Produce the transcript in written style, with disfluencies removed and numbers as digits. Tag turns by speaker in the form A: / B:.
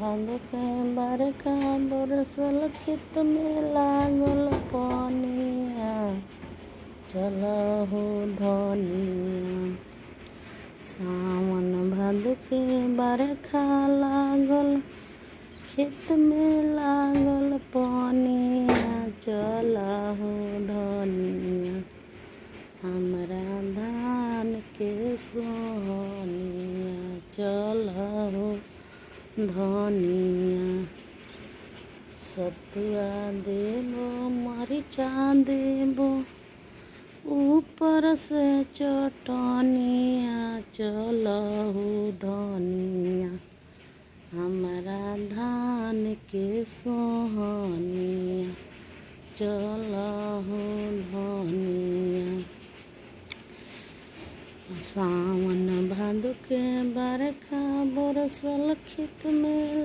A: भादो के बरखा बरसल खेत में लागल पनिया। चलहु धनिया सावन भादो के बरखा लागल खेत में लागल पनिया। चलहु धनिया हमरा धान के सोहनिया। चलहु धनिया सतुआ देबो मरिचा देबो ऊपर से चटनिया। चलहु धनिया हमरा धान के सोहनिया। चलहु धनिया सावन भादो के बरखा बरसल खेत में